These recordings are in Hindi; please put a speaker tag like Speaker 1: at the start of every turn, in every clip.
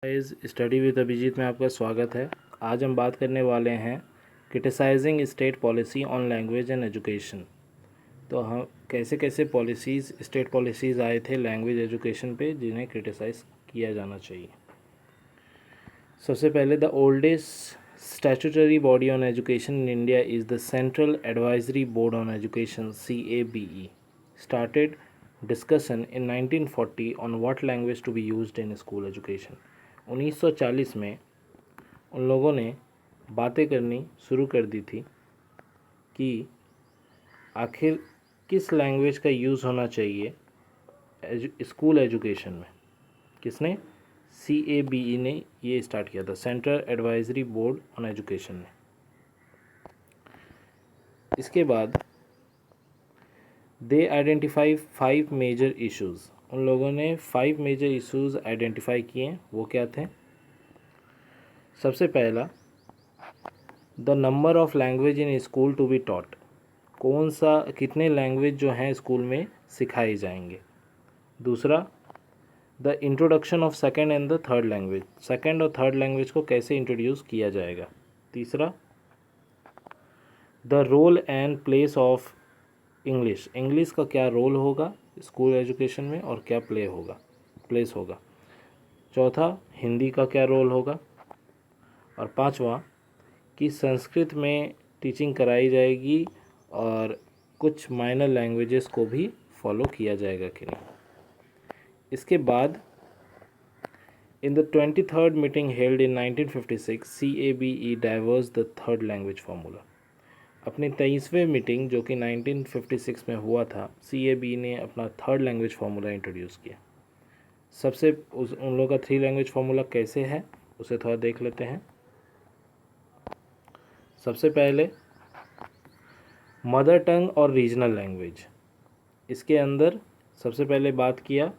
Speaker 1: इस स्टडी विद अभिजीत में आपका स्वागत है। आज हम बात करने वाले हैं criticising state policy on language and education. तो हम कैसे कैसे पॉलिसीज़ स्टेट पॉलिसीज़ आए थे लैंग्वेज एजुकेशन पे जिन्हें क्रिटिसाइज़ किया जाना चाहिए। सबसे पहले the oldest statutory body on education in India is the central advisory board on education CABE started discussion in 1940 on what language to be used in school education। 1940 में उन लोगों ने बातें करनी शुरू कर दी थी कि आखिर किस लैंग्वेज का यूज़ होना चाहिए स्कूल एजुकेशन में। किसने? CABE ने ये स्टार्ट किया था, central advisory board on education ने। इसके बाद दे आइडेंटिफाई 5 मेजर इश्यूज़। उन लोगों ने 5 मेजर इश्यूज़ आइडेंटिफाई किए। वो क्या थे? सबसे पहला, the number of language in school to be taught. कौन सा कितने लैंग्वेज जो हैं स्कूल में सिखाए जाएंगे। दूसरा, the introduction of second and the third language. Second और थर्ड लैंग्वेज को कैसे इंट्रोड्यूस किया जाएगा। तीसरा, the role and place of English. English का क्या रोल होगा स्कूल एजुकेशन में और क्या प्लेस होगा। चौथा, हिंदी का क्या रोल होगा। और पांचवा, कि संस्कृत में टीचिंग कराई जाएगी और कुछ माइनर लैंग्वेजेस को भी फॉलो किया जाएगा कि नहीं। इसके बाद in the 23rd meeting held in 1956 CABE diverse the third language formula. अपनी 23वें मीटिंग जो कि 1956 में हुआ था, CABE ने अपना थर्ड लैंग्वेज फार्मूला इंट्रोड्यूस किया। उन लोगों का 3 लैंग्वेज फार्मूला कैसे है उसे थोड़ा देख लेते हैं। सबसे पहले मदर टंग और रीजनल लैंग्वेज। इसके अंदर सबसे पहले बात किया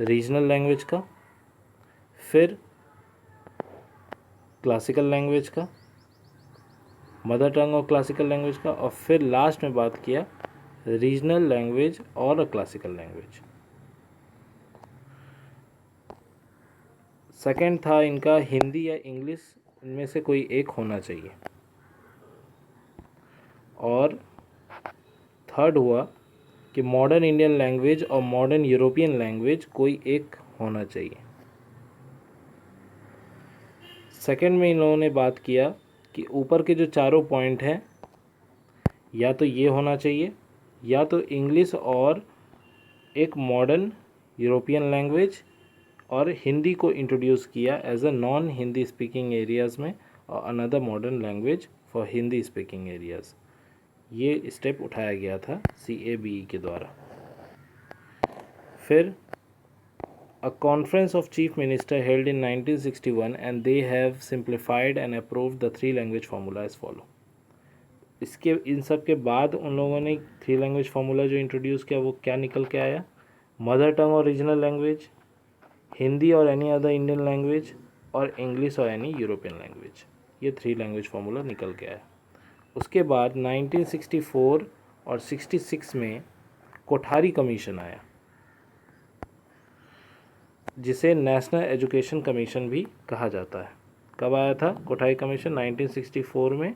Speaker 1: रीजनल लैंग्वेज का, फिर क्लासिकल लैंग्वेज का, मदर टंग और क्लासिकल लैंग्वेज का, और फिर लास्ट में बात किया रीजनल लैंग्वेज और क्लासिकल लैंग्वेज। सेकंड था इनका हिंदी या इंग्लिश, इनमें से कोई एक होना चाहिए। और थर्ड हुआ कि मॉडर्न इंडियन लैंग्वेज और मॉडर्न यूरोपियन लैंग्वेज कोई एक होना चाहिए। सेकंड में इन लोगों ने बात किया कि ऊपर के जो चारों पॉइंट हैं या तो ये होना चाहिए या तो इंग्लिश और एक मॉडर्न यूरोपियन लैंग्वेज, और हिंदी को इंट्रोड्यूस किया as a non Hindi speaking areas में और another modern language for Hindi speaking areas. ये स्टेप उठाया गया था CABE के द्वारा। फिर A conference of chief minister held in 1961 and they have simplified and approved the 3 language formula as follow। इसके इन सब के बाद उन लोगों ने 3 लैंग्वेज फार्मूला जो इंट्रोड्यूस किया वो क्या निकल के आया? मदर टंग और रीजनल लैंग्वेज, हिंदी और एनी अदर इंडियन लैंग्वेज, और इंग्लिश और एनी यूरोपियन लैंग्वेज। ये 3 लैंग्वेज फार्मूला निकल के आया। उसके बाद 1964 और 66 में कोठारी कमीशन आया, जिसे नेशनल एजुकेशन कमीशन भी कहा जाता है। कब आया था कोठारी कमीशन? 1964 में।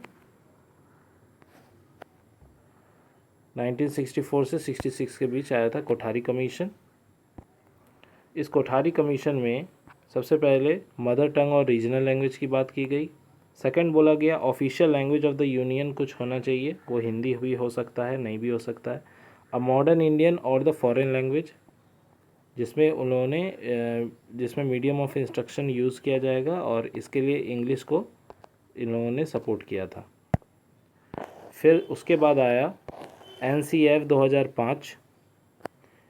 Speaker 1: 1964 से 66 के बीच आया था कोठारी कमीशन। इस कोठारी कमीशन में सबसे पहले मदर टंग और रीजनल लैंग्वेज की बात की गई। सेकंड बोला गया official language of the union कुछ होना चाहिए, वो हिंदी भी हो सकता है, नहीं भी हो सकता है। अ मॉडर्न इंडियन और द फॉरेन लैंग्वेज, जिसमें मीडियम ऑफ इंस्ट्रक्शन यूज़ किया जाएगा, और इसके लिए इंग्लिश को इन लोगों ने सपोर्ट किया था। फिर उसके बाद आया NCF 2005।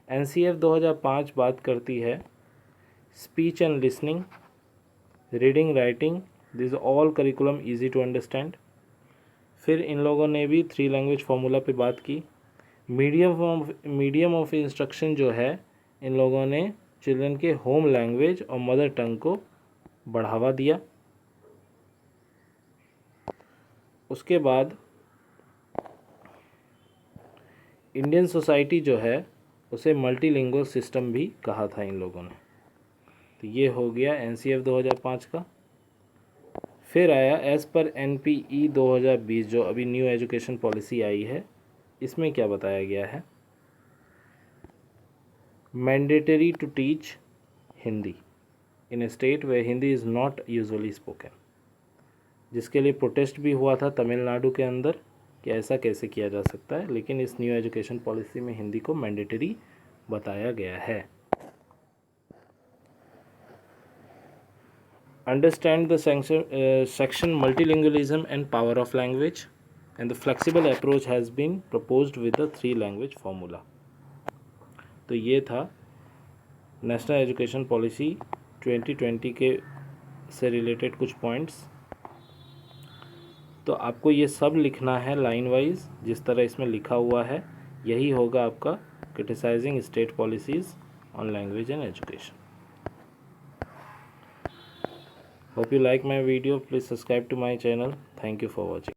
Speaker 1: NCF 2005 बात करती है speech and listening, reading, writing, this all curriculum easy to understand. फिर इन लोगों ने भी 3 लैंग्वेज फार्मूला पे बात की। मीडियम ऑफ इंस्ट्रक्शन जो है, इन लोगों ने चिल्ड्रन के होम लैंग्वेज और मदर टंग को बढ़ावा दिया। उसके बाद इंडियन सोसाइटी जो है उसे मल्टीलिंगुअल सिस्टम भी कहा था इन लोगों ने। तो ये हो गया NCF 2005 का। फिर आया एज़ पर NPE 2020, जो अभी न्यू एजुकेशन पॉलिसी आई है, इसमें क्या बताया गया है? Mandatory to teach Hindi in a state where Hindi is not usually spoken, जिसके लिए प्रोटेस्ट भी हुआ था तमिलनाडु के अंदर कि ऐसा कैसे किया जा सकता है, लेकिन इस न्यू एजुकेशन पॉलिसी में हिंदी को मैंडेटरी बताया गया है। Understand the section multilingualism and power of language, and the flexible approach has been proposed with the 3 language formula। तो ये था नेशनल एजुकेशन पॉलिसी 2020 के से रिलेटेड कुछ पॉइंट्स। तो आपको ये सब लिखना है लाइन वाइज, जिस तरह इसमें लिखा हुआ है यही होगा आपका criticising state policies on language and education. Hope you like my video. Please subscribe to my channel. Thank you for watching.